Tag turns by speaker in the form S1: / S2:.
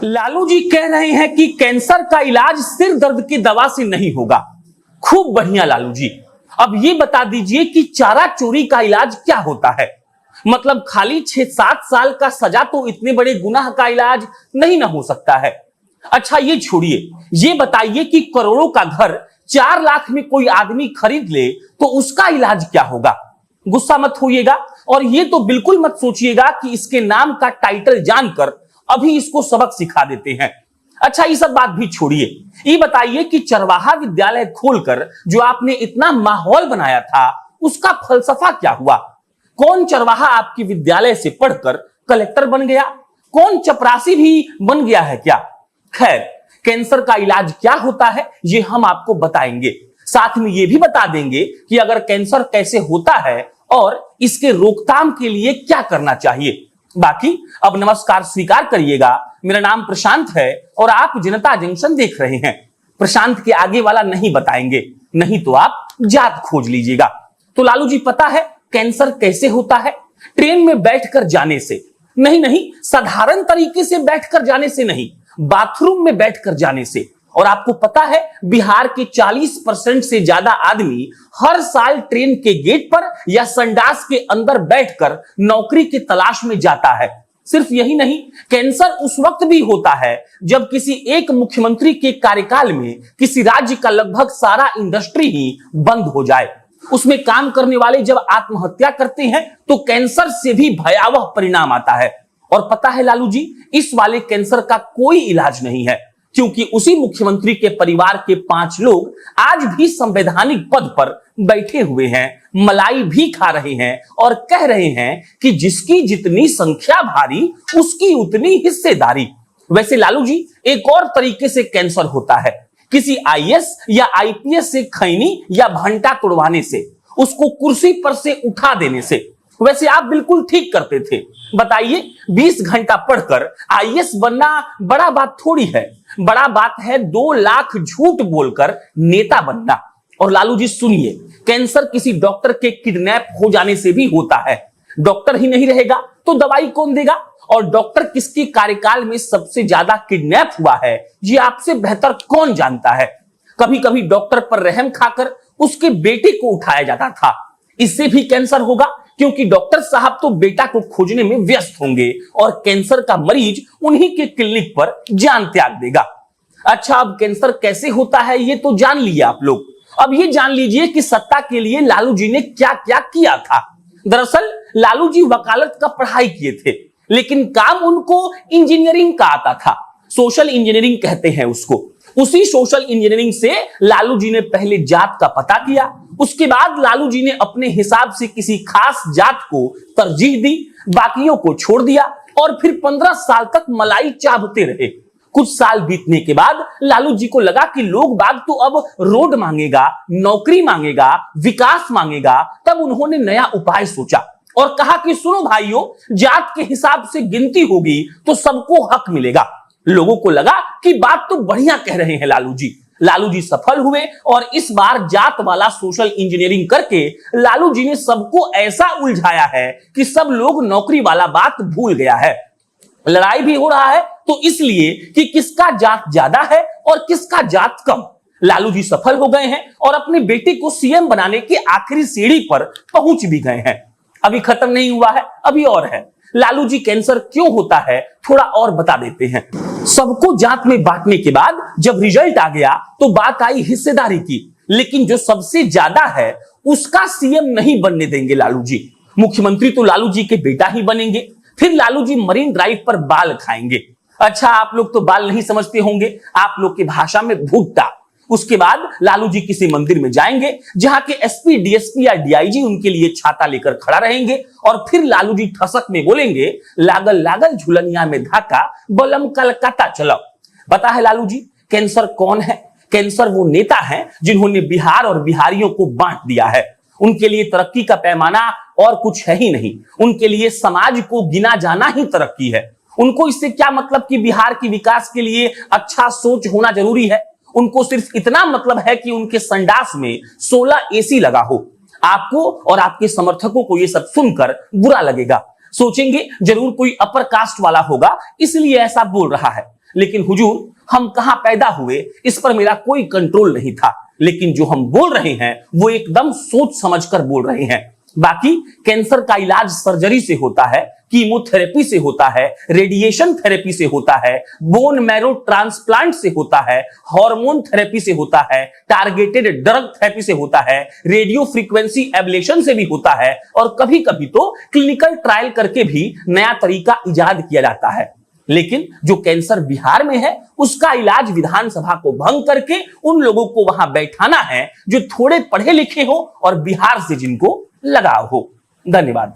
S1: लालू जी कह रहे हैं कि कैंसर का इलाज सिर दर्द की दवा से नहीं होगा। खूब बढ़िया लालू जी, अब ये बता दीजिए कि चारा चोरी का इलाज क्या होता है। मतलब खाली 6-7 साल का सजा तो इतने बड़े गुनाह का इलाज नहीं ना हो सकता है। अच्छा ये छोड़िए, ये बताइए कि करोड़ों का घर 4 लाख में कोई आदमी खरीद ले तो उसका इलाज क्या होगा। गुस्सा मत होइएगा और ये तो बिल्कुल मत सोचिएगा कि इसके नाम का टाइटल जानकर अभी इसको सबक सिखा देते हैं। अच्छा ये सब बात भी छोड़िए, ये बताइए कि चरवाहा विद्यालय खोलकर जो आपने इतना माहौल बनाया था उसका फलसफा क्या हुआ। कौन चरवाहा आपकी विद्यालय से पढ़कर कलेक्टर बन गया, कौन चपरासी भी बन गया है क्या। खैर, कैंसर का इलाज क्या होता है ये हम आपको बताएंगे, साथ में ये भी बता देंगे कि अगर कैंसर कैसे होता है और इसके रोकथाम के लिए क्या करना चाहिए। बाकी अब नमस्कार स्वीकार करिएगा, मेरा नाम प्रशांत है और आप जनता जंक्शन देख रहे हैं। प्रशांत के आगे वाला नहीं बताएंगे, नहीं तो आप जात खोज लीजिएगा। तो लालू जी पता है कैंसर कैसे होता है? ट्रेन में बैठकर जाने से नहीं, साधारण तरीके से बैठकर जाने से नहीं, बाथरूम में बैठकर जाने से। और आपको पता है बिहार के 40% से ज्यादा आदमी हर साल ट्रेन के गेट पर या संडास के अंदर बैठकर नौकरी की तलाश में जाता है। सिर्फ यही नहीं, कैंसर उस वक्त भी होता है जब किसी एक मुख्यमंत्री के कार्यकाल में किसी राज्य का लगभग सारा इंडस्ट्री ही बंद हो जाए। उसमें काम करने वाले जब आत्महत्या करते हैं तो कैंसर से भी भयावह परिणाम आता है। और पता है लालू जी, इस वाले कैंसर का कोई इलाज नहीं है, क्योंकि उसी मुख्यमंत्री के परिवार के 5 लोग आज भी संवैधानिक पद पर बैठे हुए हैं, मलाई भी खा रहे हैं और कह रहे हैं कि जिसकी जितनी संख्या भारी उसकी उतनी हिस्सेदारी। वैसे लालू जी एक और तरीके से कैंसर होता है, किसी आईएएस या आईपीएस से खैनी या भंटा तोड़वाने से, उसको कुर्सी पर से उठा देने से। वैसे आप बिल्कुल ठीक करते थे। बताइए 20 घंटा पढ़कर आईएएस बनना बड़ा बात थोड़ी है, बड़ा बात है 2 लाख झूठ बोलकर नेता बनना। और लालू जी सुनिए, कैंसर किसी डॉक्टर के किडनैप हो जाने से भी होता है। डॉक्टर ही नहीं रहेगा तो दवाई कौन देगा, और डॉक्टर किसके कार्यकाल में सबसे ज्यादा किडनैप हुआ है ये आपसे बेहतर कौन जानता है। कभी कभी डॉक्टर पर रहम खाकर उसके बेटे को उठाया जाता था। इससे भी कैंसर होगा, क्योंकि डॉक्टर साहब तो बेटा को खोजने में व्यस्त होंगे और कैंसर का मरीज उन्हीं के क्लिनिक पर जान त्याग देगा। अच्छा अब कैंसर कैसे होता है ये तो जान लिए आप लोग, अब ये जान लीजिए कि सत्ता के लिए लालू जी ने क्या क्या किया था। दरअसल लालू जी वकालत का पढ़ाई किए थे, लेकिन काम उनको इंजीनियरिंग का आता था। सोशल इंजीनियरिंग कहते हैं उसको। उसी सोशल इंजीनियरिंग से लालू जी ने पहले जात का पता किया, उसके बाद लालू जी ने अपने हिसाब से किसी खास जात को तरजीह दी, बाकियों को छोड़ दिया और फिर 15 साल तक मलाई चाबते रहे। कुछ साल बीतने के बाद लालू जी को लगा कि लोग बाग तो अब रोड मांगेगा, नौकरी मांगेगा, विकास मांगेगा। तब उन्होंने नया उपाय सोचा और कहा कि सुनो भाइयों, जात के हिसाब से गिनती होगी तो सबको हक मिलेगा। लोगों को लगा कि बात तो बढ़िया कह रहे हैं लालू जी। लालू जी सफल हुए और इस बार जात वाला सोशल इंजीनियरिंग करके लालू जी ने सबको ऐसा उलझाया है कि सब लोग नौकरी वाला बात भूल गया है। लड़ाई भी हो रहा है तो इसलिए कि किसका जात ज्यादा है और किसका जात कम। लालू जी सफल हो गए हैं और अपने बेटे को सीएम बनाने की आखिरी सीढ़ी पर पहुंच भी गए हैं। अभी खत्म नहीं हुआ है, अभी और है। लालू जी कैंसर क्यों होता है थोड़ा और बता देते हैं। सबको जात में बांटने के बाद जब रिजल्ट आ गया तो बात आई हिस्सेदारी की, लेकिन जो सबसे ज्यादा है उसका सीएम नहीं बनने देंगे लालू जी। मुख्यमंत्री तो लालू जी के बेटा ही बनेंगे। फिर लालू जी मरीन ड्राइव पर बाल खाएंगे। अच्छा आप लोग तो बाल नहीं समझते होंगे, आप लोग की भाषा में भुट्टा। उसके बाद लालू जी किसी मंदिर में जाएंगे जहां के एसपी, डीएसपी या डीआईजी उनके लिए छाता लेकर खड़ा रहेंगे और फिर लालू जी ठसक में बोलेंगे, लागल लागल झुलनिया में धाका, बलम कलकत्ता चलो। पता है लालू जी कैंसर कौन है? कैंसर वो नेता है जिन्होंने बिहार और बिहारियों को बांट दिया है। उनके लिए तरक्की का पैमाना और कुछ है ही नहीं, उनके लिए समाज को गिना जाना ही तरक्की है। उनको इससे क्या मतलब कि बिहार के विकास के लिए अच्छा सोच होना जरूरी है। उनको सिर्फ इतना मतलब है कि उनके संडास में 16 एसी लगा हो। आपको और आपके समर्थकों को यह सब सुनकर बुरा लगेगा, सोचेंगे जरूर कोई अपर कास्ट वाला होगा इसलिए ऐसा बोल रहा है। लेकिन हुजूर हम कहां पैदा हुए इस पर मेरा कोई कंट्रोल नहीं था, लेकिन जो हम बोल रहे हैं वो एकदम सोच समझकर बोल रहे हैं। बाकी कैंसर का इलाज सर्जरी से होता है, कीमोथेरेपी से होता है, रेडिएशन थेरेपी से होता है, बोन मैरो ट्रांसप्लांट से होता है, हार्मोन थेरेपी से होता है, टारगेटेड ड्रग थेरेपी से होता है, रेडियो फ्रीक्वेंसी एब्लेशन से भी होता है, और कभी कभी तो क्लिनिकल ट्रायल करके भी नया तरीका इजाद किया जाता है। लेकिन जो कैंसर बिहार में है उसका इलाज विधानसभा को भंग करके उन लोगों को वहां बैठाना है जो थोड़े पढ़े लिखे हो और बिहार से जिनको लगाव हो। धन्यवाद।